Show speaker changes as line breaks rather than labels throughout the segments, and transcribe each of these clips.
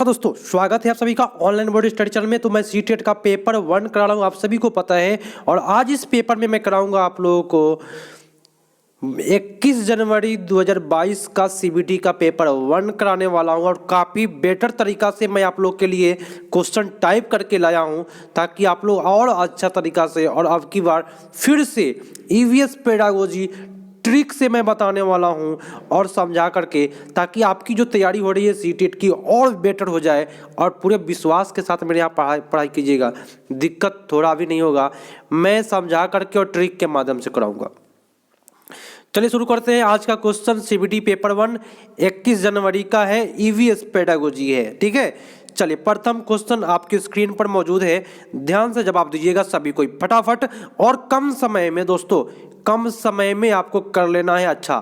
नमस्कार दोस्तों, स्वागत है आप सभी का ऑनलाइन बोर्ड स्टडी चैनल में। तो मैं सीटेट का पेपर 1 करा रहा हूँ, आप सभी को पता है। और आज इस पेपर में मैं कराऊंगा आप लोगों को 21 जनवरी 2022 का सीबीटी का पेपर 1 कराने वाला हूँ। और काफ़ी बेटर तरीका से मैं आप लोग के लिए क्वेश्चन टाइप करके लाया हूँ, ताकि आप लोग और अच्छा तरीका से और अब की बार फिर से ईवीएस पेडागोजी ट्रिक से मैं बताने वाला हूं और समझा करके, ताकि आपकी जो तैयारी हो रही है सीटेट की और बेटर हो जाए। और पूरे विश्वास के साथ मेरे यहाँ पढ़ाई कीजिएगा, दिक्कत थोड़ा भी नहीं होगा। मैं समझा करके और ट्रिक के माध्यम से कराऊंगा। चलिए शुरू करते हैं। आज का क्वेश्चन सीबीटी पेपर 1 21 जनवरी का है, ईवीएस पेडागोजी है। ठीक है, चलिए प्रथम क्वेश्चन आपकी स्क्रीन पर मौजूद है, ध्यान से जवाब दीजिएगा सभी कोई फटाफट और कम समय में। दोस्तों कम समय में आपको कर लेना है। अच्छा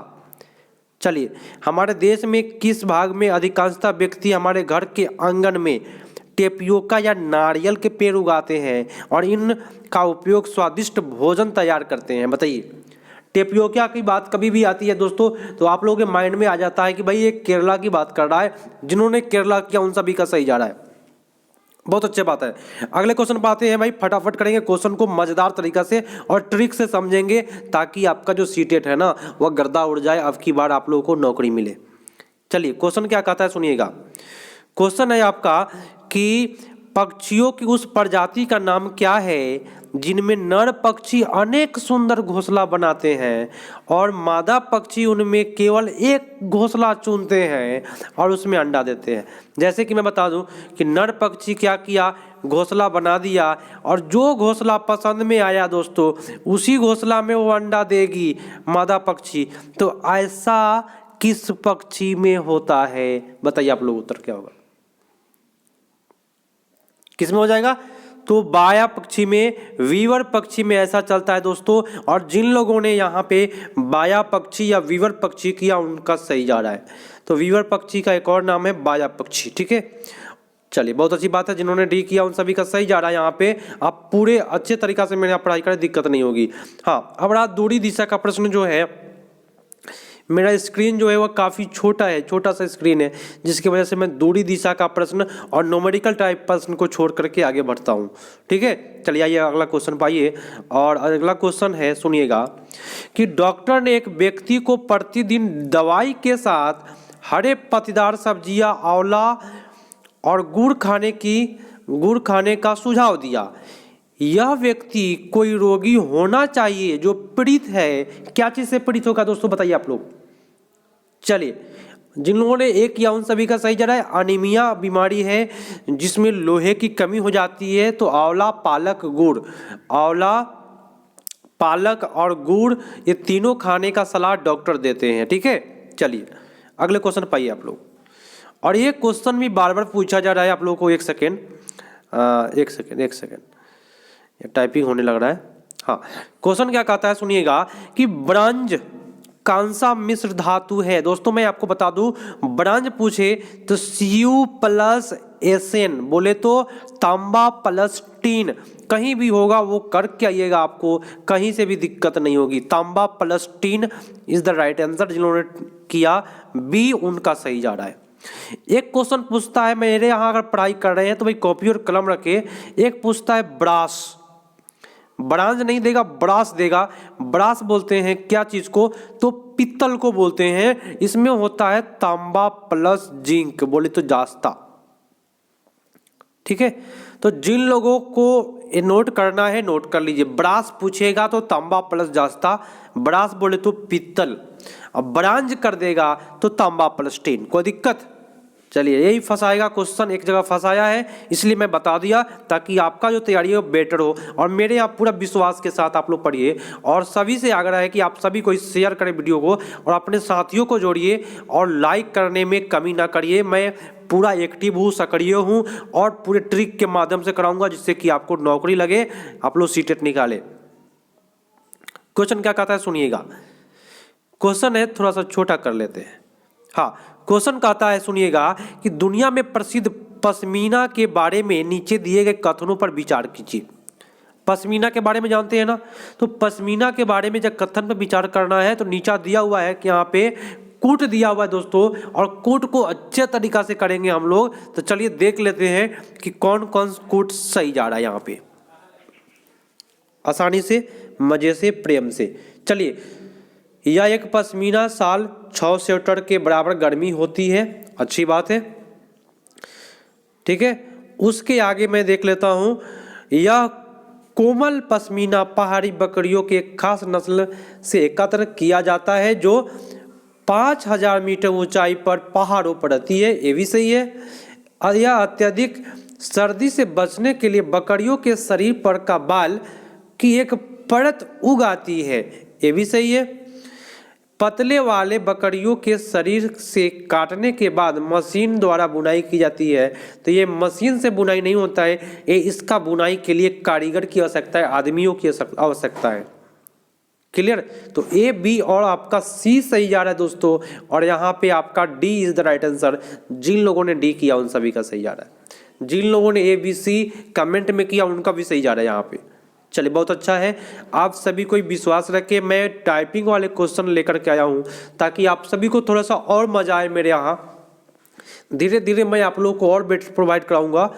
चलिए, हमारे देश में किस भाग में अधिकांशतः व्यक्ति हमारे घर के आंगन में टेपियोका या नारियल के पेड़ उगाते हैं और इनका उपयोग स्वादिष्ट भोजन तैयार करते हैं? बताइए। टेपियोका की बात कभी भी आती है दोस्तों तो आप लोगों के माइंड में आ जाता है कि भाई ये केरला की बात कर रहा है। जिन्होंने केरला किया उन सभी का सही जा रहा है, बहुत अच्छी बात है। अगले क्वेश्चन पर आते हैं भाई, फटाफट करेंगे क्वेश्चन को मजेदार तरीका से और ट्रिक से समझेंगे, ताकि आपका जो सीटेट है ना वह गर्दा उड़ जाए, अब की बार आप लोगों को नौकरी मिले। चलिए क्वेश्चन क्या कहता है सुनिएगा। क्वेश्चन है आपका कि पक्षियों की उस प्रजाति का नाम क्या है जिनमें नर पक्षी अनेक सुंदर घोंसला बनाते हैं और मादा पक्षी उनमें केवल एक घोंसला चुनते हैं और उसमें अंडा देते हैं? जैसे कि मैं बता दूं कि नर पक्षी क्या किया, घोंसला बना दिया, और जो घोंसला पसंद में आया दोस्तों उसी घोंसला में वो अंडा देगी मादा पक्षी। तो ऐसा किस पक्षी में होता है? बताइए आप लोग, उत्तर क्या होगा, किस में हो जाएगा? तो बाया पक्षी में, वीवर पक्षी में ऐसा चलता है दोस्तों। और जिन लोगों ने यहाँ पे बाया पक्षी या वीवर पक्षी किया उनका सही जा रहा है। तो वीवर पक्षी का एक और नाम है बाया पक्षी। ठीक है, चलिए बहुत अच्छी बात है। जिन्होंने डी किया उन सभी का सही जा रहा है। यहाँ पे आप पूरे अच्छे तरीका से मेरे यहाँ पढ़ाई करें, दिक्कत नहीं होगी। हाँ, अब रहा दूरी दिशा का प्रश्न। जो है मेरा स्क्रीन जो है वह काफ़ी छोटा है, छोटा सा स्क्रीन है, जिसकी वजह से मैं दूरी दिशा का प्रश्न और न्यूमेरिकल टाइप प्रश्न को छोड़ करके आगे बढ़ता हूँ। ठीक है, चलिए आइए अगला क्वेश्चन पाइए। और अगला क्वेश्चन है सुनिएगा कि डॉक्टर ने एक व्यक्ति को प्रतिदिन दवाई के साथ हरे पत्तेदार सब्जियां, आंवला और गुड़ खाने का सुझाव दिया। यह व्यक्ति कोई रोगी होना चाहिए जो पीड़ित है। क्या चीज़ से पीड़ित होगा दोस्तों, बताइए आप लोग। चलिए, जिन लोगों ने एक या उन सभी का सही जा रहा है। अनीमिया बीमारी है जिसमें लोहे की कमी हो जाती है। तो आंवला, पालक, गुड़, आंवला, पालक और गुड़ ये तीनों खाने का सलाह डॉक्टर देते हैं। ठीक है, चलिए अगले क्वेश्चन पाइए आप लोग। और ये क्वेश्चन भी बार बार पूछा जा रहा है आप लोगों को। एक सेकेंड, ये टाइपिंग होने लग रहा है। हाँ, क्वेश्चन क्या कहता है सुनिएगा कि ब्रंज कौन मिश्र धातु है? दोस्तों मैं आपको बता दूं, ब्रंज पूछे तो Cu प्लस Sn, बोले तो तांबा प्लस टीन, कहीं भी होगा वो करके आइएगा, आपको कहीं से भी दिक्कत नहीं होगी। तांबा plus tin is the right answer. जिन्होंने किया बी उनका सही जा रहा है। एक क्वेश्चन पूछता है, मेरे यहाँ अगर पढ़ाई कर रहे हैं तो भाई कॉपी और कलम रखे। एक पूछता है ब्रास, ब्रांज नहीं देगा, ब्रास देगा। ब्रास बोलते हैं क्या चीज को? तो पित्तल को बोलते हैं। इसमें होता है तांबा प्लस जिंक, बोले तो जास्ता। ठीक है, तो जिन लोगों को ये नोट करना है नोट कर लीजिए। ब्रास पूछेगा तो तांबा प्लस जास्ता, ब्रास बोले तो पित्तल, अब ब्रांज कर देगा तो तांबा प्लस टीन। कोई दिक्कत? चलिए, यही फंसाएगा क्वेश्चन, एक जगह फंसाया है इसलिए मैं बता दिया, ताकि आपका जो तैयारी है बेटर हो। और मेरे यहाँ पूरा विश्वास के साथ आप लोग पढ़िए। और सभी से आग्रह है कि आप सभी को शेयर करें वीडियो को और अपने साथियों को जोड़िए और लाइक करने में कमी ना करिए। मैं पूरा एक्टिव हूँ, सक्रिय हूँ और पूरे ट्रिक के माध्यम से कराऊंगा, जिससे कि आपको नौकरी लगे, आप लोग सीटेट निकाले। क्वेश्चन क्या कहता है सुनिएगा। क्वेश्चन है थोड़ा सा छोटा कर लेते हैं। हाँ, क्वेश्चन कहता है सुनिएगा कि दुनिया में प्रसिद्ध पश्मीना के बारे में नीचे दिए गए कथनों पर विचार कीजिए। पश्मीना के बारे में जानते हैं ना, तो पश्मीना के बारे में जब कथन पर विचार करना है तो नीचा दिया हुआ है कि यहाँ पे कूट दिया हुआ है दोस्तों, और कूट को अच्छे तरीका से करेंगे हम लोग। तो चलिए देख लेते हैं कि कौन कौन कूट सही जा रहा है यहाँ पे, आसानी से, मजे से, प्रेम से। चलिए, यह एक पश्मीना शाल 6 स्वेटर के बराबर गर्मी होती है, अच्छी बात है, ठीक है। उसके आगे मैं देख लेता हूँ, यह कोमल पश्मीना पहाड़ी बकरियों के एक खास नस्ल से एकत्र किया जाता है जो 5000 मीटर ऊंचाई पर पहाड़ों पर रहती है, ये भी सही है। यह अत्यधिक सर्दी से बचने के लिए बकरियों के शरीर पर का बाल की एक परत उगाती है, ये भी सही है। पतले वाले बकरियों के शरीर से काटने के बाद मशीन द्वारा बुनाई की जाती है। तो ये मशीन से बुनाई नहीं होता है, ये इसका बुनाई के लिए कारीगर की आवश्यकता है, आदमियों की आवश्यकता है। क्लियर? तो ए, बी और आपका सी सही जा रहा है दोस्तों, और यहाँ पे आपका D is the right answer. जिन लोगों ने डी किया उन सभी का सही जा रहा है, जिन लोगों ने ए बी सी कमेंट में किया उनका भी सही जा रहा है यहाँ पे। चलिए, बहुत अच्छा है। आप सभी को विश्वास रखे, मैं टाइपिंग वाले क्वेश्चन लेकर के आया हूँ ताकि आप सभी को थोड़ा सा और मजा आए मेरे यहाँ। धीरे धीरे मैं आप लोगों को और बेटर प्रोवाइड कराऊंगा,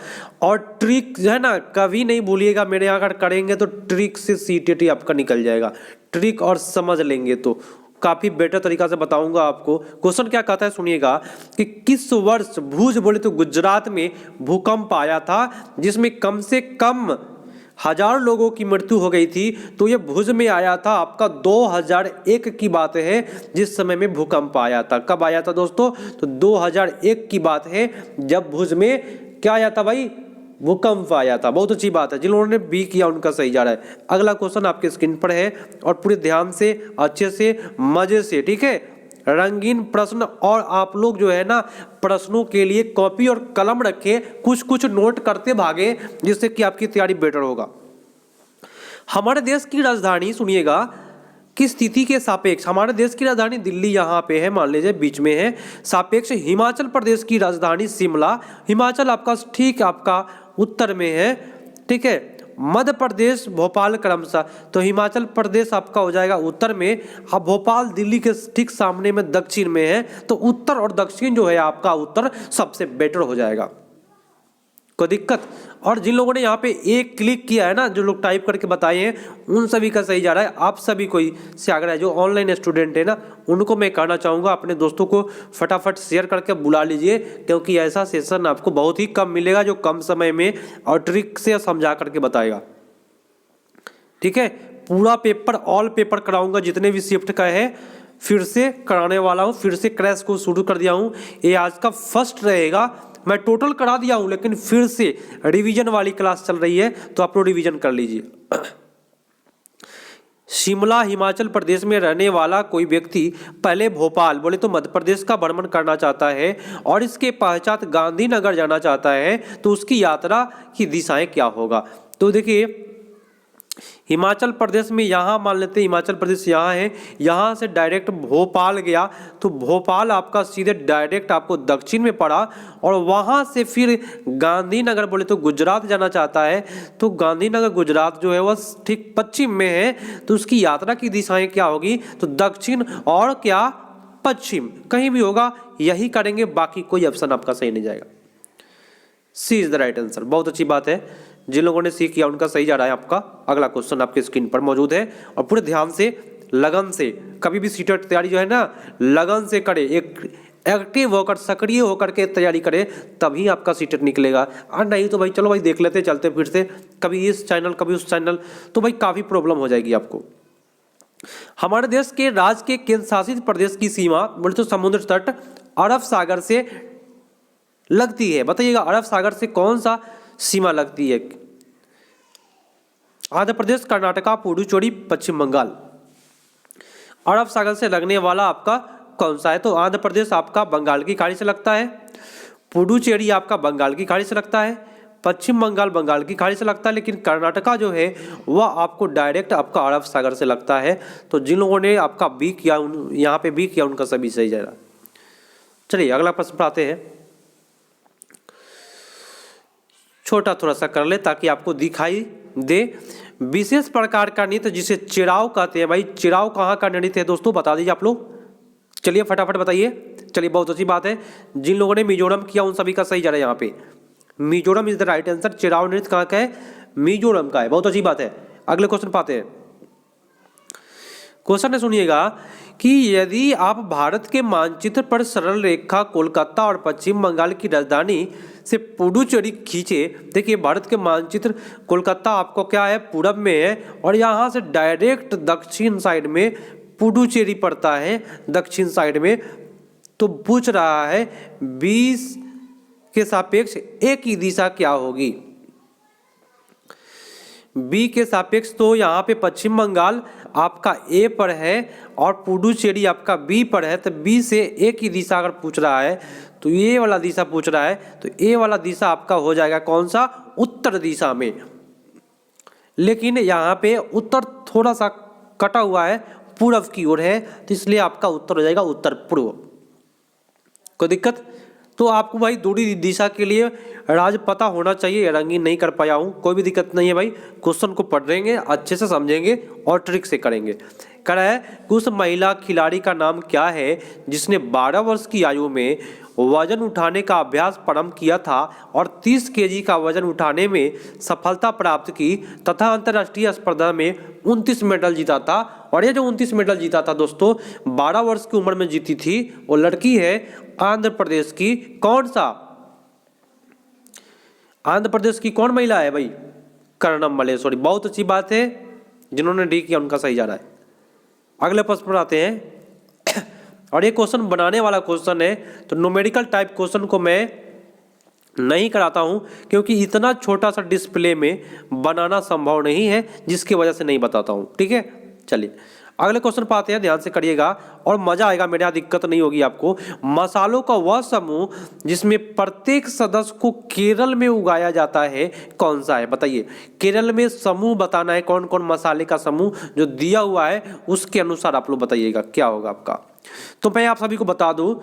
और ट्रिक जो है ना कभी नहीं भूलिएगा, मेरे यहाँ अगर करेंगे तो ट्रिक से सीटीटी आपका निकल जाएगा। ट्रिक और समझ लेंगे तो काफ़ी बेटर तरीका से बताऊंगा आपको। क्वेश्चन क्या कहता है सुनिएगा कि किस वर्ष भुज बोले तो गुजरात में भूकंप आया था जिसमें कम से कम 1000 लोगों की मृत्यु हो गई थी। तो ये भुज में आया था, आपका 2001 की बात है जिस समय में भूकंप आया था। कब आया था दोस्तों? तो 2001 की बात है जब भुज में क्या आया था भाई? भूकंप आया था। बहुत अच्छी बात है, जिन लोगों ने बी किया उनका सही जा रहा है। अगला क्वेश्चन आपके स्क्रीन पर है, और पूरे ध्यान से, अच्छे से, मजे से, ठीक है, रंगीन प्रश्न। और आप लोग जो है ना प्रश्नों के लिए कॉपी और कलम रखे, कुछ कुछ नोट करते भागे, जिससे कि आपकी तैयारी बेटर होगा। हमारे देश की राजधानी सुनिएगा किस तिथि के सापेक्ष, हमारे देश की राजधानी दिल्ली यहाँ पे है, मान लीजिए बीच में है, सापेक्ष हिमाचल प्रदेश की राजधानी शिमला। हिमाचल आपका ठीक आपका उत्तर में है, ठीक है। मध्य प्रदेश भोपाल क्रमशः, तो हिमाचल प्रदेश आपका हो जाएगा उत्तर में, अब भोपाल दिल्ली के ठीक सामने में दक्षिण में है। तो उत्तर और दक्षिण जो है आपका उत्तर सबसे बेटर हो जाएगा, कोई दिक्कत? और जिन लोगों ने यहाँ पे एक क्लिक किया है ना, जो लोग टाइप करके बताए हैं उन सभी का सही जा रहा है। आप सभी को से आग्रह है, जो ऑनलाइन स्टूडेंट है ना उनको मैं कहना चाहूँगा अपने दोस्तों को फटाफट शेयर करके बुला लीजिए, क्योंकि ऐसा सेशन आपको बहुत ही कम मिलेगा जो कम समय में और ट्रिक से समझा करके बताएगा, ठीक है। पूरा पेपर, ऑल पेपर कराऊंगा, जितने भी शिफ्ट का है फिर से कराने वाला हूँ, फिर से क्रैश को शुरू कर दिया हूँ। ये आज का फर्स्ट रहेगा, मैं टोटल करा दिया हूँ लेकिन फिर से रिवीजन वाली क्लास चल रही है, तो आप लोग रिवीजन कर लीजिए। शिमला हिमाचल प्रदेश में रहने वाला कोई व्यक्ति पहले भोपाल बोले तो मध्य प्रदेश का भ्रमण करना चाहता है और इसके पश्चात गांधीनगर जाना चाहता है, तो उसकी यात्रा की दिशाएं क्या होगा? तो देखिए, हिमाचल प्रदेश में यहाँ मान लेते हैं, हिमाचल प्रदेश यहाँ है, यहाँ से डायरेक्ट भोपाल गया, तो भोपाल आपका सीधे डायरेक्ट आपको दक्षिण में पड़ा, और वहाँ से फिर गांधीनगर बोले तो गुजरात जाना चाहता है, तो गांधीनगर गुजरात जो है वह ठीक पश्चिम में है, तो उसकी यात्रा की दिशाएं क्या होगी? तो दक्षिण और क्या पश्चिम, कहीं भी होगा, यही करेंगे, बाकी कोई ऑप्शन आपका सही नहीं जाएगा। सी इज द राइट आंसर। बहुत अच्छी बात है, जिन लोगों ने सी किया उनका सही जा रहा है आपका। अगला क्वेश्चन आपके स्क्रीन पर मौजूद है, और पूरे ध्यान से, लगन से, कभी भी सीटेट तैयारी जो है ना लगन से करे, एक एक्टिव होकर, सक्रिय होकर के तैयारी करे, तभी आपका सीटेट निकलेगा। और नहीं तो भाई चलो भाई देख लेते चलते फिरते, कभी इस चैनल कभी उस चैनल, तो भाई काफ़ी प्रॉब्लम हो जाएगी आपको। हमारे देश के राज्य के केंद्र शासित प्रदेश की सीमा बोले तो समुद्र तट अरब सागर से लगती है। बताइएगा अरब सागर से कौन सा सीमा लगती है? आंध्र प्रदेश, कर्नाटका, पुडुचेरी, पश्चिम बंगाल। अरब सागर से लगने वाला आपका कौन सा है? तो आंध्र प्रदेश आपका बंगाल की खाड़ी से लगता है, पुडुचेरी आपका बंगाल की खाड़ी से लगता है, पश्चिम बंगाल बंगाल की खाड़ी से लगता है, लेकिन कर्नाटका जो है वह आपको डायरेक्ट आपका अरब सागर से लगता है। तो जिन लोगों ने आपका बी किया, यहाँ पे बी किया, उनका सभी सही जाएगा। चलिए अगला प्रश्न पर आते हैं, छोटा थोड़ा सा कर ले ताकि आपको दिखाई दे। विशेष प्रकार का नृत्य जिसे चिराव कहते हैं, भाई चिराव कहाँ का नृत्य है दोस्तों, बता दीजिए आप लोग। चलिए फटाफट बताइए। चलिए बहुत अच्छी बात है, जिन लोगों ने मिजोरम किया उन सभी का सही जा रहा है यहाँ पे। Mizoram is the right answer. Cheraw नृत्य कहाँ का है? मिजोरम का है। बहुत अच्छी बात है। अगले क्वेश्चन पाते हैं। क्वेश्चन है सुनिएगा कि यदि आप भारत के मानचित्र पर सरल रेखा कोलकाता और पश्चिम बंगाल की राजधानी से पुडुचेरी खींचे। देखिए भारत के मानचित्र, कोलकाता आपको क्या है? पूरब में है, और यहाँ से डायरेक्ट दक्षिण साइड में पुडुचेरी पड़ता है, दक्षिण साइड में। तो पूछ रहा है 20 के सापेक्ष ए की दिशा क्या होगी? बी के सापेक्ष तो यहाँ पे पश्चिम बंगाल आपका ए पर है और पुडुचेरी आपका बी पर है। तो बी से ए की दिशा अगर पूछ रहा है तो ये वाला दिशा पूछ रहा है, तो ए वाला दिशा आपका हो जाएगा कौन सा? उत्तर दिशा में। लेकिन यहाँ पे उत्तर थोड़ा सा कटा हुआ है, पूर्व की ओर है, तो इसलिए आपका उत्तर हो जाएगा उत्तर पूर्व। कोई दिक्कत? तो आपको भाई दूरी दिशा के लिए राज पता होना चाहिए। रंगीन नहीं कर पाया हूँ, कोई भी दिक्कत नहीं है भाई। क्वेश्चन को पढ़ेंगे, अच्छे से समझेंगे और ट्रिक से करेंगे। कह रहा है उस महिला खिलाड़ी का नाम क्या है जिसने 12 वर्ष की आयु में वजन उठाने का अभ्यास प्रारंभ किया था और 30 केजी का वजन उठाने में सफलता प्राप्त की तथा अंतर्राष्ट्रीय स्पर्धा में 29 मेडल जीता था। और ये जो 29 मेडल जीता था दोस्तों, 12 वर्ष की उम्र में जीती थी। वो लड़की है आंध्र प्रदेश की। कौन सा? आंध्र प्रदेश की कौन महिला है भाई? कर्णम मल्लेश्वरी। बहुत अच्छी बात है, जिन्होंने डी किया उनका सही जा रहा है। अगले प्रश्न पर आते हैं। और ये क्वेश्चन बनाने वाला क्वेश्चन है, तो न्यूमेरिकल टाइप क्वेश्चन को मैं नहीं कराता हूं क्योंकि इतना छोटा सा डिस्प्ले में बनाना संभव नहीं है, जिसकी वजह से नहीं बताता हूं। ठीक है, चलिए अगले क्वेश्चन पर आते हैं। ध्यान से करिएगा और मजा आएगा, मेरे यहाँ दिक्कत नहीं होगी आपको। मसालों का वह समूह जिसमें प्रत्येक सदस्य को केरल में उगाया जाता है कौन सा है? बताइए। केरल में समूह बताना है, कौन कौन मसाले का समूह जो दिया हुआ है उसके अनुसार आप लोग बताइएगा क्या होगा आपका। तो मैं आप सभी को बता दूं,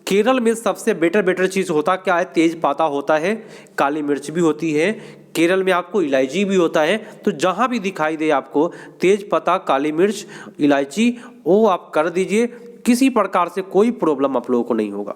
केरल में सबसे बेटर चीज होता क्या है? तेज पाता होता है, काली मिर्च भी होती है, केरल में आपको इलायची भी होता है। तो जहां भी दिखाई दे आपको तेज पत्ता, काली मिर्च, इलायची, वो आप कर दीजिए। किसी प्रकार से कोई प्रॉब्लम आप लोगों को नहीं होगा।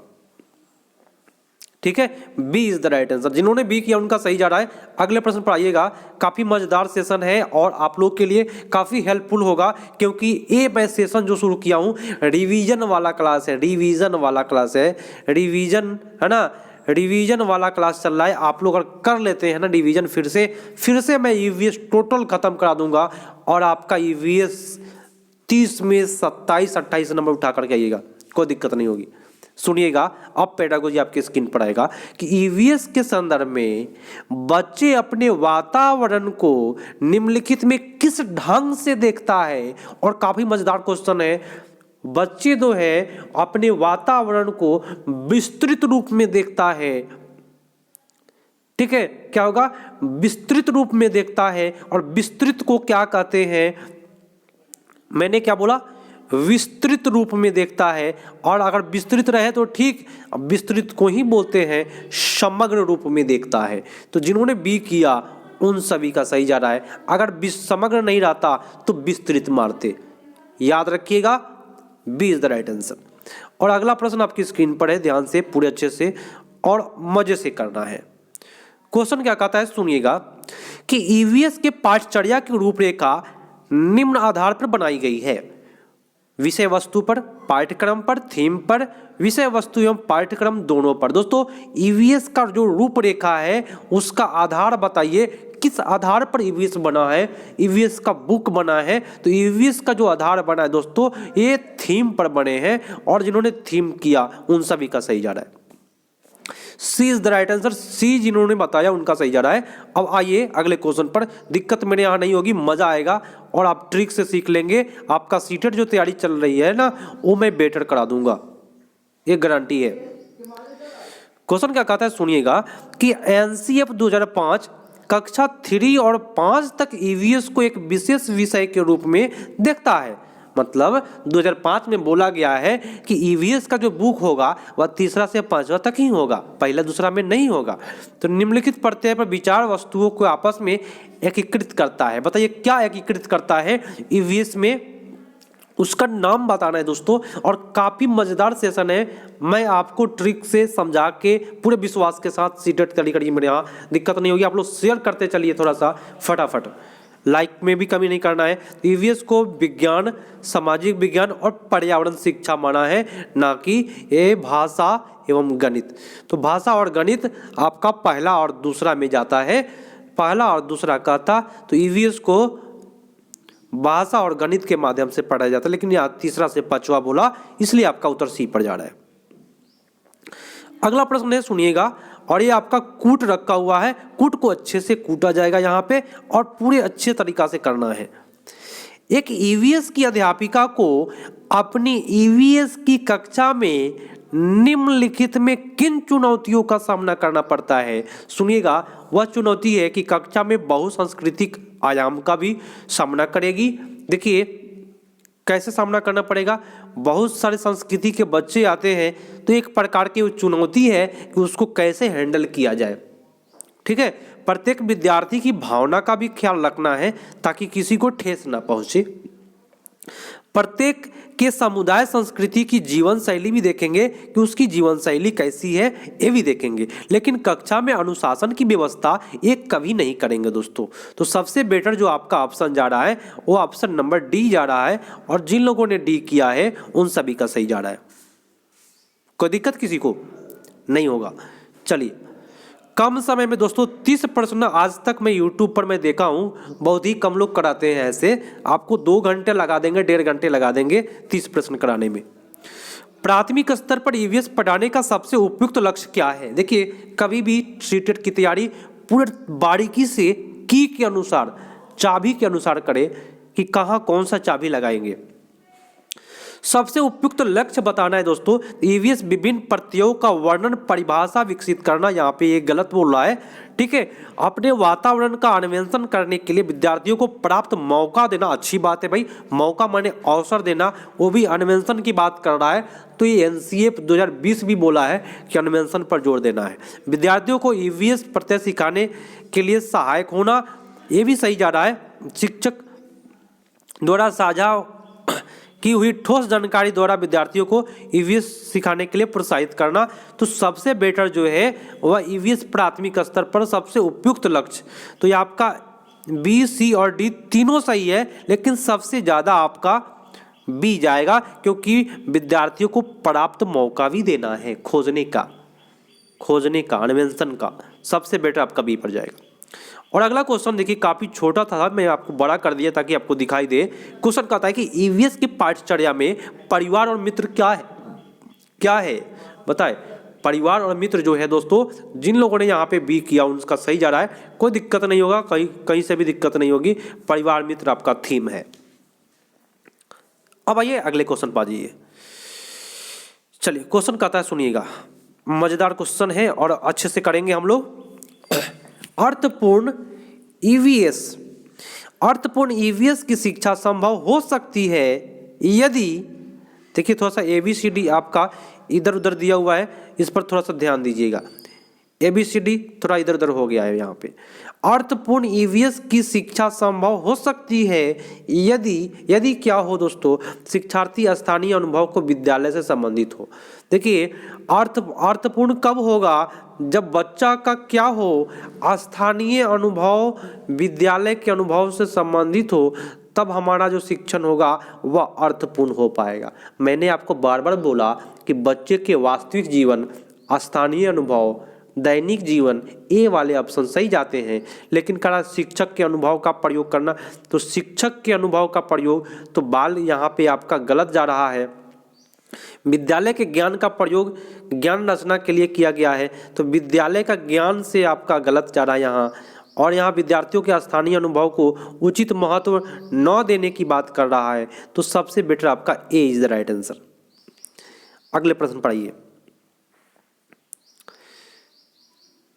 ठीक है, B is the right answer. जिन्होंने बी किया उनका सही जा रहा है। अगले प्रश्न पर आइएगा। काफी मजेदार सेशन है और आप लोग के लिए काफी हेल्पफुल होगा, क्योंकि ये मैं सेशन जो शुरू किया हूं रिवीजन वाला क्लास है। रिवीजन वाला क्लास है, रिवीजन है ना, रिवीजन वाला क्लास चल रहा है। आप लोग अगर कर लेते हैं ना रिवीजन, फिर से मैं ईवीएस टोटल खत्म करा दूंगा और आपका ईवीएस 30 में 27-28 नंबर उठा करके आइएगा, कोई दिक्कत नहीं होगी। सुनिएगा, अब पेडागोजी आपकी स्क्रीन पर आएगा कि ईवीएस के संदर्भ में बच्चे अपने वातावरण को निम्नलिखित में किस ढंग से देखता है। और काफी मजेदार क्वेश्चन है। बच्चे जो है अपने वातावरण को विस्तृत रूप में देखता है। ठीक है, क्या होगा? विस्तृत रूप में देखता है। और विस्तृत को क्या कहते हैं? मैंने क्या बोला? विस्तृत रूप में देखता है। और अगर विस्तृत रहे तो ठीक, विस्तृत को ही बोलते हैं समग्र रूप में देखता है। तो जिन्होंने बी किया उन सभी का सही जा रहा है। अगर समग्र नहीं रहता तो विस्तृत मारते। याद रखिएगा, B is the right answer. और अगला प्रश्न आपकी स्क्रीन पर है, ध्यान से पूरे अच्छे से और मजे से करना है। क्वेश्चन क्या कहता है सुनिएगा कि ईवीएस के पाठचर्या की रूपरेखा निम्न आधार पर बनाई गई है। विषय वस्तु पर, पाठ्यक्रम पर, थीम पर, विषय वस्तु एवं पाठ्यक्रम दोनों पर। दोस्तों ईवीएस का जो रूपरेखा है उसका आधार बताइए, किस आधार पर ईवीएस बना है? ईवीएस का बुक बना है, तो ईवीएस का जो आधार बना है दोस्तों ये थीम पर बने हैं। और जिन्होंने थीम किया उन सभी का सही जा रहा है। सी इज द राइट आंसर। सी जिन्होंने बताया उनका सही जा रहा है। अब आइए अगले क्वेश्चन पर। दिक्कत मेरे यहाँ नहीं होगी, मजा आएगा और आप ट्रिक से सीख लेंगे। आपका सीटेट जो तैयारी चल रही है ना, वो मैं बेटर करा दूंगा, ये गारंटी है। क्वेश्चन क्या कहता है सुनिएगा कि एनसीएफ 2005 कक्षा 3 और 5 तक ईवीएस को एक विशेष विषय के रूप में देखता है। मतलब 2005 में बोला गया है कि ईवीएस का जो बुक होगा वह 3 से 5 तक ही होगा, पहला दूसरा में नहीं होगा। तो निम्नलिखित प्रत्यय पर विचार वस्तुओं को आपस में एकीकृत करता है। बताइए क्या एकीकृत करता है ईवीएस में? उसका नाम बताना है दोस्तों। और काफ़ी मज़ेदार सेशन है, मैं आपको ट्रिक से समझा के पूरे विश्वास के साथ सीटेट तैयारी करिए, मेरे यहाँ दिक्कत नहीं होगी। आप लोग शेयर करते चलिए थोड़ा सा फटाफट, लाइक में भी कमी नहीं करना है। ईवीएस को विज्ञान, सामाजिक विज्ञान और पर्यावरण शिक्षा माना है, ना कि ये भाषा एवं गणित। तो भाषा और गणित आपका पहला और दूसरा में जाता है, पहला और दूसरा कहता, तो ईवीएस को भाषा और गणित के माध्यम से पढ़ाया जाता है, लेकिन यहाँ तीसरा से पांचवा बोला, इसलिए आपका उत्तर सी पर जा रहा है। अगला प्रश्न है, सुनिएगा, और ये आपका कूट रखा हुआ है, कूट को अच्छे से कूटा जाएगा यहाँ पे और पूरे अच्छे तरीका से करना है। एक ईवीएस की अध्यापिका को अपनी ईवीएस की कक्षा में निम्नलिखित में किन चुनौतियों का सामना करना पड़ता है? सुनिएगा, वह चुनौती है कि कक्षा में बहुसांस्कृतिक आयाम का भी सामना करेगी। देखिए कैसे सामना करना पड़ेगा, बहुत सारे संस्कृति के बच्चे आते हैं, तो एक प्रकार की चुनौती है कि उसको कैसे हैंडल किया जाए। ठीक है, प्रत्येक विद्यार्थी की भावना का भी ख्याल रखना है ताकि किसी को ठेस ना पहुंचे। प्रत्येक के समुदाय संस्कृति की जीवन शैली भी देखेंगे कि उसकी जीवन शैली कैसी है, ये भी देखेंगे। लेकिन कक्षा में अनुशासन की व्यवस्था एक कभी नहीं करेंगे दोस्तों। तो सबसे बेटर जो आपका ऑप्शन जा रहा है वो ऑप्शन नंबर डी जा रहा है, और जिन लोगों ने डी किया है उन सभी का सही जा रहा है। कोई दिक्कत किसी को नहीं होगा। चलिए, कम समय में दोस्तों 30 प्रश्न आज तक मैं YouTube पर मैं देखा हूँ, बहुत ही कम लोग कराते हैं ऐसे। आपको 2 घंटे लगा देंगे, 1.5 घंटे लगा देंगे 30 प्रश्न कराने में। प्राथमिक स्तर पर ईवीएस पढ़ाने का सबसे उपयुक्त लक्ष्य क्या है? देखिए, कभी भी सीटेट की तैयारी पूरे बारीकी से की के अनुसार, चाबी के अनुसार करें कि कहाँ कौन सा चाबी लगाएंगे। सबसे उपयुक्त लक्ष्य बताना है दोस्तों। ईवीएस विभिन्न प्रत्ययों का वर्णन, परिभाषा विकसित करना, यहाँ पे ये गलत बोल रहा है। ठीक है, अपने वातावरण का अन्वेषण करने के लिए विद्यार्थियों को पर्याप्त मौका देना, अच्छी बात है भाई, मौका माने अवसर देना, वो भी अन्वेषण की बात कर रहा है। तो ये एनसीए 2020 भी बोला है कि अन्वेषण पर जोर देना है। विद्यार्थियों को ईवीएस प्रत्यय सिखाने के लिए सहायक होना, ये भी सही जा रहा है। शिक्षक द्वारा साझा की हुई ठोस जानकारी द्वारा विद्यार्थियों को ईवीएस सिखाने के लिए प्रोत्साहित करना। तो सबसे बेटर जो है वह ईवीएस प्राथमिक स्तर पर सबसे उपयुक्त लक्ष्य। तो ये आपका बी, सी और डी तीनों सही है, लेकिन सबसे ज़्यादा आपका बी जाएगा, क्योंकि विद्यार्थियों को पर्याप्त मौका भी देना है खोजने का, अन्वेषण का। सबसे बेटर आपका बी पर जाएगा। और अगला क्वेश्चन देखिए, काफ़ी छोटा था, मैं आपको बड़ा कर दिया ताकि आपको दिखाई दे। क्वेश्चन कहता है कि ईवीएस की पाठ्यचर्या में परिवार और मित्र क्या है बताए। परिवार और मित्र जो है दोस्तों, जिन लोगों ने यहाँ पे बी किया उनका सही जा रहा है, कोई दिक्कत नहीं होगा, कहीं से भी दिक्कत नहीं होगी। परिवार मित्र आपका थीम है। अब आइए अगले क्वेश्चन पर जाइए। चलिए, क्वेश्चन कहता है, सुनिएगा, मजेदार क्वेश्चन है और अच्छे से करेंगे हम लोग। अर्थपूर्ण ईवीएस की शिक्षा संभव हो सकती है यदि, देखिए थोड़ा सा ABCD आपका इधर उधर दिया हुआ है, इस पर थोड़ा सा ध्यान दीजिएगा। ABCD थोड़ा इधर उधर हो गया है यहाँ पे। अर्थपूर्ण ईवीएस की शिक्षा संभव हो सकती है यदि क्या हो दोस्तों, शिक्षार्थी स्थानीय अनुभव को विद्यालय से संबंधित हो। देखिए, अर्थपूर्ण कब होगा, जब बच्चा का क्या हो, स्थानीय अनुभव विद्यालय के अनुभव से संबंधित हो, तब हमारा जो शिक्षण होगा वह अर्थपूर्ण हो पाएगा। मैंने आपको बार बार बोला कि बच्चे के वास्तविक जीवन, स्थानीय अनुभव, दैनिक जीवन, ये वाले ऑप्शन सही जाते हैं। लेकिन करा शिक्षक के अनुभव का प्रयोग करना, तो शिक्षक के अनुभव का प्रयोग तो बाल यहाँ पे आपका गलत जा रहा है। विद्यालय के ज्ञान का प्रयोग ज्ञान रचना के लिए किया गया है, तो विद्यालय का ज्ञान से आपका गलत जा रहा है यहाँ। और यहाँ विद्यार्थियों के स्थानीय अनुभव को उचित महत्व न देने की बात कर रहा है। तो सबसे बेटर आपका ए इज द राइट आंसर। अगले प्रश्न पढ़िए।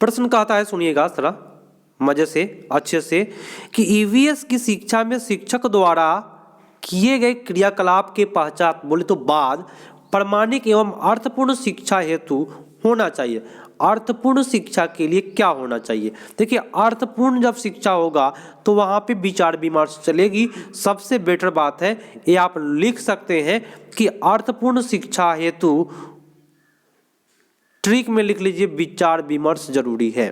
प्रश्न कहता है, सुनिएगा थोड़ा मजे से अच्छे से, कि ईवीएस की शिक्षा में शिक्षक द्वारा किए गए क्रियाकलाप के पश्चात, बोले तो बाद, प्रामाणिक एवं अर्थपूर्ण शिक्षा हेतु होना चाहिए। अर्थपूर्ण शिक्षा के लिए क्या होना चाहिए। देखिए, अर्थपूर्ण जब शिक्षा होगा तो वहाँ पे विचार विमर्श चलेगी। सबसे बेटर बात है, ये आप लिख सकते हैं कि अर्थपूर्ण शिक्षा हेतु ट्रिक में लिख लीजिए विचार विमर्श जरूरी है।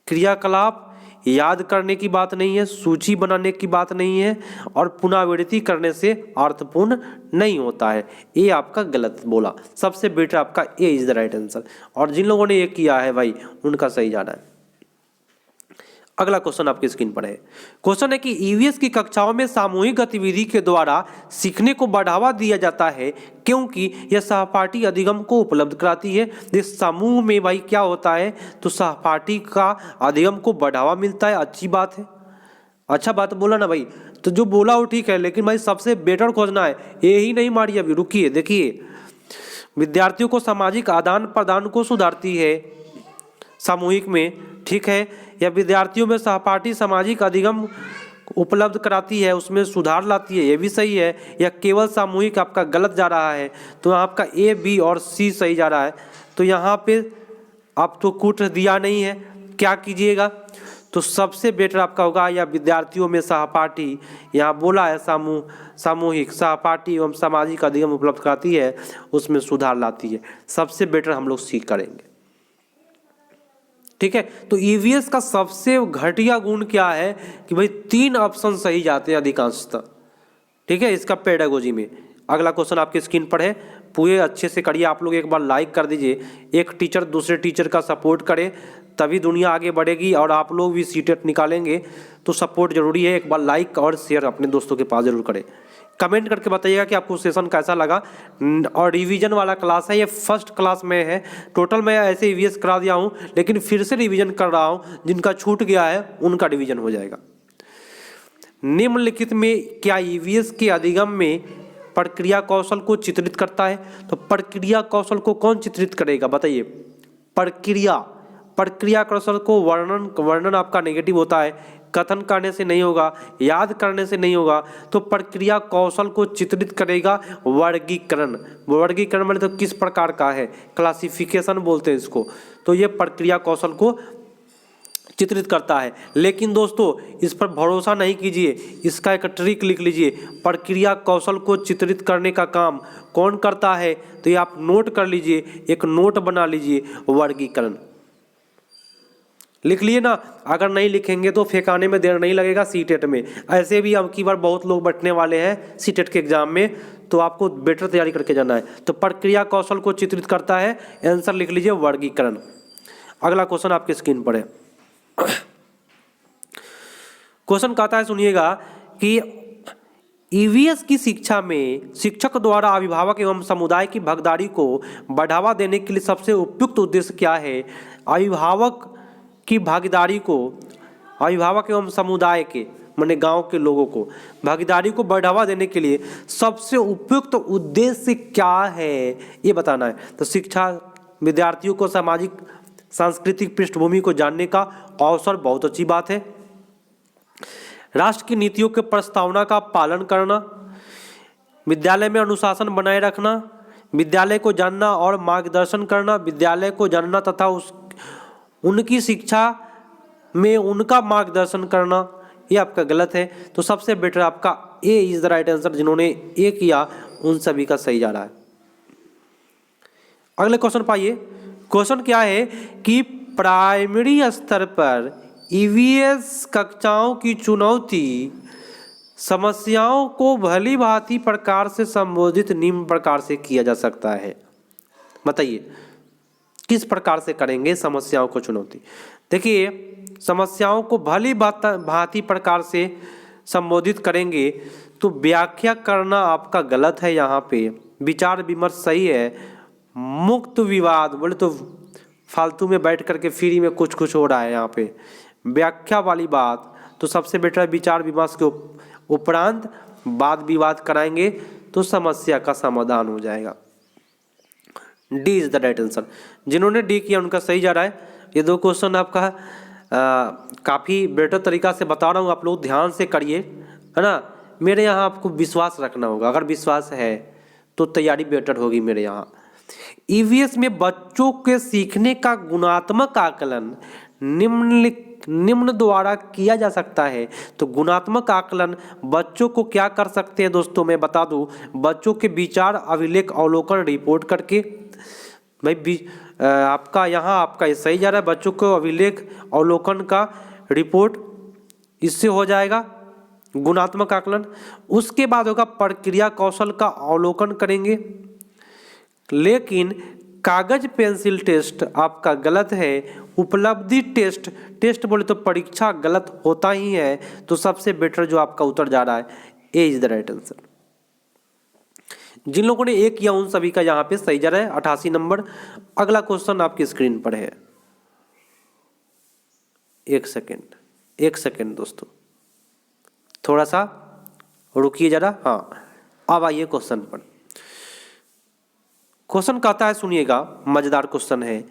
क्रियाकलाप याद करने की बात नहीं है, सूची बनाने की बात नहीं है, और पुनरावृत्ति करने से अर्थपूर्ण नहीं होता है। ये आपका गलत बोला। सबसे बेटर आपका ए इज द राइट आंसर। और जिन लोगों ने ये किया है भाई, उनका सही जाना है। अगला क्वेश्चन आपकी स्क्रीन पर है। क्वेश्चन है कि ईवीएस की कक्षाओं में सामूहिक गतिविधि के द्वारा सीखने को बढ़ावा दिया जाता है क्योंकि यह सहपाठी अधिगम को उपलब्ध कराती है। इस समूह में भाई क्या होता है, तो सहपाठी का अधिगम को बढ़ावा मिलता है। अच्छी बात है, अच्छा बात बोला ना भाई। तो जो बोला वो ठीक है, लेकिन भाई सबसे बेटर खोजना है। ये ही नहीं मारिए, अभी रुकिए। देखिए, विद्यार्थियों को सामाजिक आदान प्रदान को सुधारती है सामूहिक में, ठीक है। या विद्यार्थियों में सहपाठी सामाजिक अधिगम उपलब्ध कराती है, उसमें सुधार लाती है, ये भी सही है। या केवल सामूहिक आपका गलत जा रहा है, तो आपका ए, बी और सी सही जा रहा है। तो यहाँ पे आप तो कूट दिया नहीं है, क्या कीजिएगा, तो सबसे बेटर आपका होगा या विद्यार्थियों में सहपाठी, यहाँ बोला है सामूहिक सहपाठी एवं सामाजिक अधिगम उपलब्ध कराती है, उसमें सुधार लाती है। सबसे बेटर हम लोग सी करेंगे, ठीक है। तो ईवीएस का सबसे घटिया गुण क्या है कि भाई 3 ऑप्शन सही जाते हैं अधिकांशतः, ठीक है, इसका पेडागोजी में। अगला क्वेश्चन आपकी स्क्रीन पर है, पूरे अच्छे से करिए आप लोग। एक बार लाइक कर दीजिए। एक टीचर दूसरे टीचर का सपोर्ट करे तभी दुनिया आगे बढ़ेगी, और आप लोग भी सीटेट निकालेंगे तो सपोर्ट जरूरी है। एक बार लाइक और शेयर अपने दोस्तों के पास जरूर करें। कमेंट करके बताइएगा कि आपको सेशन कैसा लगा। और रिवीजन वाला क्लास है, ये फर्स्ट क्लास में है। टोटल मैं ऐसे ईवीएस करा दिया हूँ, लेकिन फिर से रिवीजन कर रहा हूँ। जिनका छूट गया है उनका रिवीजन हो जाएगा। निम्नलिखित में क्या ईवीएस के अधिगम में प्रक्रिया कौशल को चित्रित करता है। तो प्रक्रिया कौशल को कौन चित्रित करेगा बताइए। प्रक्रिया कौशल को वर्णन आपका नेगेटिव होता है, कथन करने से नहीं होगा, याद करने से नहीं होगा। तो प्रक्रिया कौशल को चित्रित करेगा वर्गीकरण। वर्गीकरण मतलब तो किस प्रकार का है, क्लासिफिकेशन बोलते हैं इसको। तो ये प्रक्रिया कौशल को चित्रित करता है। लेकिन दोस्तों, इस पर भरोसा नहीं कीजिए, इसका एक ट्रिक लिख लीजिए। प्रक्रिया कौशल को चित्रित करने का काम कौन करता है, तो ये आप नोट कर लीजिए, एक नोट बना लीजिए, वर्गीकरण लिख लिए ना। अगर नहीं लिखेंगे तो फेंकाने में देर नहीं लगेगा सीटेट में। ऐसे भी अब की बार बहुत लोग बैठने वाले हैं सीटेट के एग्जाम में, तो आपको बेटर तैयारी करके जाना है। तो प्रक्रिया कौशल को चित्रित करता है, आंसर लिख लीजिए वर्गीकरण। अगला क्वेश्चन आपकी स्क्रीन पर है। क्वेश्चन कहता है, सुनिएगा कि ईवीएस की शिक्षा में शिक्षक द्वारा अभिभावक एवं समुदाय की भागीदारी को बढ़ावा देने के लिए सबसे उपयुक्त उद्देश्य क्या है। अभिभावक की भागीदारी को, अभिभावक एवं समुदाय के माने गांव के लोगों को भागीदारी को बढ़ावा देने के लिए सबसे उपयुक्त उद्देश्य क्या है, ये बताना है। तो शिक्षा विद्यार्थियों को सामाजिक सांस्कृतिक पृष्ठभूमि को जानने का अवसर, बहुत अच्छी बात है। राष्ट्र की नीतियों के प्रस्तावना का पालन करना, विद्यालय में अनुशासन बनाए रखना, विद्यालय को जानना और मार्गदर्शन करना, विद्यालय को जानना तथा उनकी शिक्षा में उनका मार्गदर्शन करना, ये आपका गलत है। तो सबसे बेटर आपका ए इज द राइट आंसर। जिन्होंने ए किया उन सभी का सही जा रहा है। अगले क्वेश्चन पाइए। क्वेश्चन क्या है कि प्राइमरी स्तर पर ईवीएस कक्षाओं की चुनौती समस्याओं को भली भांति प्रकार से संबोधित निम्न प्रकार से किया जा सकता है। बताइए किस प्रकार से करेंगे समस्याओं को चुनौती। देखिए, समस्याओं को भली भांति प्रकार से संबोधित करेंगे तो व्याख्या करना आपका गलत है। यहाँ पे विचार विमर्श सही है। मुक्त विवाद बोले तो फालतू में बैठ करके फ्री में कुछ हो रहा है। यहाँ पे व्याख्या वाली बात, तो सबसे बेटर विचार विमर्श के उपरांत वाद विवाद कराएंगे तो समस्या का समाधान हो जाएगा। D is the right answer. जिन्होंने डी किया उनका सही जा रहा है। ये 2 क्वेश्चन आपका काफ़ी बेटर तरीका से बता रहा हूँ, आप लोग ध्यान से करिए, है ना। मेरे यहाँ आपको विश्वास रखना होगा, अगर विश्वास है तो तैयारी बेटर होगी मेरे यहाँ। ईवीएस में बच्चों के सीखने का गुणात्मक आकलन निम्न द्वारा किया जा सकता है। तो गुणात्मक आकलन बच्चों को क्या कर सकते हैं दोस्तों, मैं बता दूं, बच्चों के विचार अभिलेख अवलोकन रिपोर्ट करके। भाई आपका यहाँ आपका ये सही जा रहा है, बच्चों को अभिलेख अवलोकन का रिपोर्ट, इससे हो जाएगा गुणात्मक आकलन। उसके बाद होगा प्रक्रिया कौशल का अवलोकन करेंगे। लेकिन कागज पेंसिल टेस्ट आपका गलत है। उपलब्धि टेस्ट बोले तो परीक्षा गलत होता ही है। तो सबसे बेटर जो आपका उत्तर जा रहा है, ए इज द राइट आंसर। जिन लोगों ने एक किया उन सभी का यहाँ पे सही जा रहा है, 88 नंबर। अगला क्वेश्चन आपकी स्क्रीन पर है। एक सेकेंड दोस्तों, थोड़ा सा रुकिए जरा। हाँ, अब आइए क्वेश्चन पर। क्वेश्चन कहता है, सुनिएगा, मजेदार क्वेश्चन है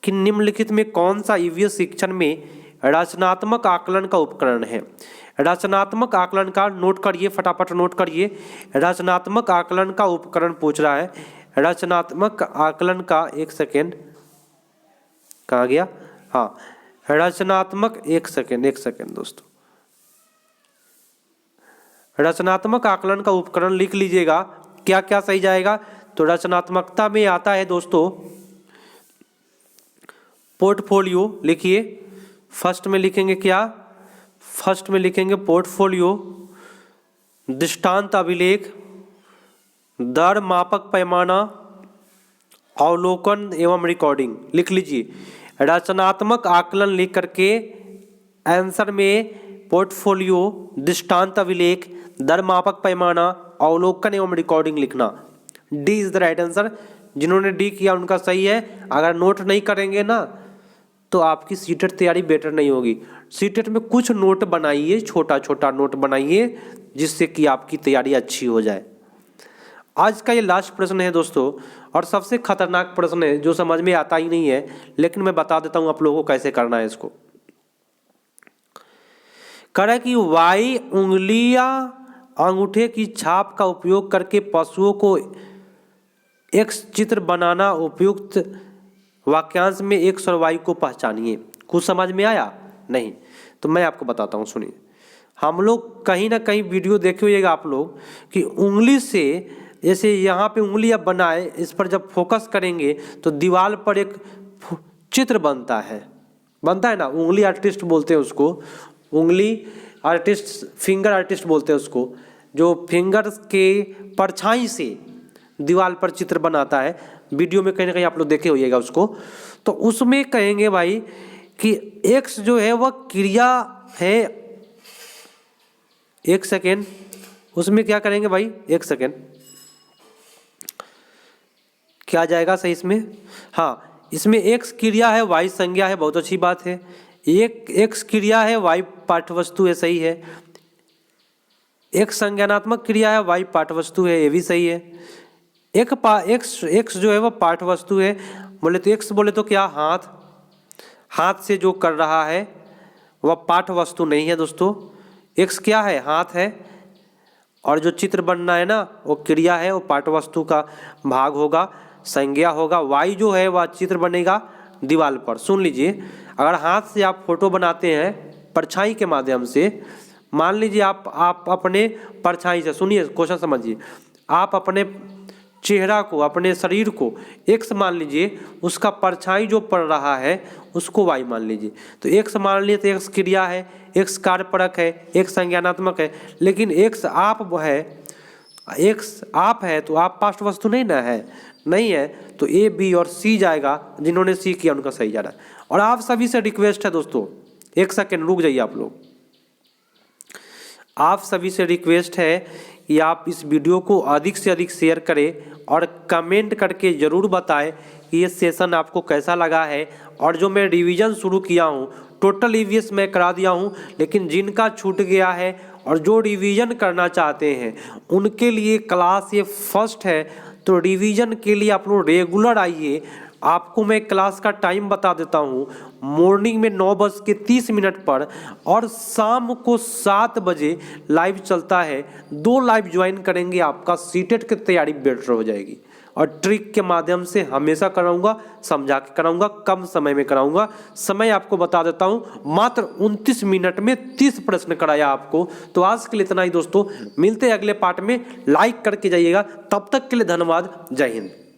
कि निम्नलिखित में कौन सा ईवीएस शिक्षण में रचनात्मक आकलन का उपकरण है। रचनात्मक आकलन का नोट करिए, फटाफट नोट करिए। रचनात्मक आकलन का उपकरण पूछ रहा है। रचनात्मक आकलन का, एक सेकेंड, कहाँ गया? हाँ, रचनात्मक, एक सेकेंड दोस्तों, रचनात्मक आकलन का उपकरण लिख लीजिएगा, क्या क्या सही जाएगा। तो रचनात्मकता में आता है दोस्तों पोर्टफोलियो, लिखिए। फर्स्ट में लिखेंगे क्या? फर्स्ट में लिखेंगे पोर्टफोलियो, दृष्टांत अभिलेख, दर मापक पैमाना, अवलोकन एवं रिकॉर्डिंग, लिख लीजिए। रचनात्मक आकलन लिख करके आंसर में पोर्टफोलियो, दृष्टांत अभिलेख, दर मापक पैमाना, अवलोकन एवं रिकॉर्डिंग लिखना। D is the right answer. जिन्होंने डी किया उनका सही है। अगर नोट नहीं करेंगे ना तो आपकी सीटेट तैयारी बेटर नहीं होगी। सीटेट में कुछ नोट बनाइए, छोटा छोटा नोट बनाइए, जिससे कि आपकी तैयारी अच्छी हो जाए। आज का ये लास्ट प्रश्न है दोस्तों, और सबसे खतरनाक प्रश्न है जो समझ में आता ही नहीं है, लेकिन मैं बता देता हूं आप लोगों को कैसे करना है इसको। कह कि वाई उंगलियां अंगूठे की छाप का उपयोग करके पशुओं को एक्स चित्र बनाना उपयुक्त वाक्यांश में एक और वाई को पहचानिए। कुछ समझ में आया? नहीं तो मैं आपको बताता हूँ, सुनिए। हम लोग कहीं ना कहीं वीडियो देखे होइएगा आप लोग कि उंगली से, जैसे यहाँ पे उंगलियां बनाए, इस पर जब फोकस करेंगे तो दीवार पर एक चित्र बनता है ना। उंगली आर्टिस्ट बोलते हैं उसको, उंगली आर्टिस्ट, फिंगर आर्टिस्ट बोलते हैं उसको, जो फिंगर के परछाई से दीवार पर चित्र बनाता है। वीडियो में कहीं ना कहीं आप लोग देखे होइएगा उसको। तो उसमें कहेंगे भाई कि एक्स जो है वह क्रिया है। एक सेकेंड, उसमें क्या करेंगे भाई? एक सेकेंड, क्या जाएगा सही इसमें? हाँ, इसमें एक्स क्रिया है, वाई संज्ञा है, बहुत अच्छी बात है। एक एक्स क्रिया है, वाई पाठ्यवस्तु है, सही है। एक संज्ञानात्मक क्रिया है, वाई पाठ्यवस्तु है, ये भी सही है। एक्स जो है वह पाठ्यवस्तु है। बोले तो एक्स बोले तो क्या? हाथ से जो कर रहा है वह पाठ्यवस्तु नहीं है दोस्तों। एक्स क्या है? हाथ है। और जो चित्र बनना है ना वो क्रिया है, वो पाठ्यवस्तु का भाग होगा, संज्ञा होगा। वाई जो है वह चित्र बनेगा दीवार पर। सुन लीजिए, अगर हाथ से आप फोटो बनाते हैं परछाई के माध्यम से, मान लीजिए आप अपने परछाई से, सुनिए क्वेश्चन समझिए, आप अपने चेहरा को, अपने शरीर को एक्स मान लीजिए, उसका परछाई जो पड़ रहा है उसको वाई मान लीजिए। तो एक्स मान लीजिए तो एक्स क्रिया है, एक्स कार्यपरक है, एक्स संज्ञानात्मक है। लेकिन एक्स आप है, एक्स आप है तो आप पास्ट वस्तु नहीं ना है, नहीं है तो ए बी और सी जाएगा। जिन्होंने सी किया उनका सही जा रहा है। और आप सभी से रिक्वेस्ट है दोस्तों, एक सेकेंड रुक जाइए आप लोग, आप सभी से रिक्वेस्ट है कि आप इस वीडियो को अधिक से अधिक शेयर करें और कमेंट करके ज़रूर बताएं कि ये सेशन आपको कैसा लगा है। और जो मैं रिवीजन शुरू किया हूँ, टोटल ईवीएस मैं करा दिया हूँ, लेकिन जिनका छूट गया है और जो रिवीजन करना चाहते हैं उनके लिए क्लास ये फर्स्ट है। तो रिवीजन के लिए आप लोग रेगुलर आइए। आपको मैं क्लास का टाइम बता देता हूँ, मॉर्निंग में 9:30 पर और शाम को 7 बजे लाइव चलता है। 2 लाइव ज्वाइन करेंगे, आपका सीटेट की तैयारी बेटर हो जाएगी। और ट्रिक के माध्यम से हमेशा कराऊंगा, समझा के कराऊंगा, कम समय में कराऊंगा। समय आपको बता देता हूं, मात्र 29 मिनट में 30 प्रश्न कराया आपको। तो आज के लिए इतना ही दोस्तों, मिलते हैं अगले पार्ट में। लाइक करके जाइएगा, तब तक के लिए धन्यवाद, जय हिंद।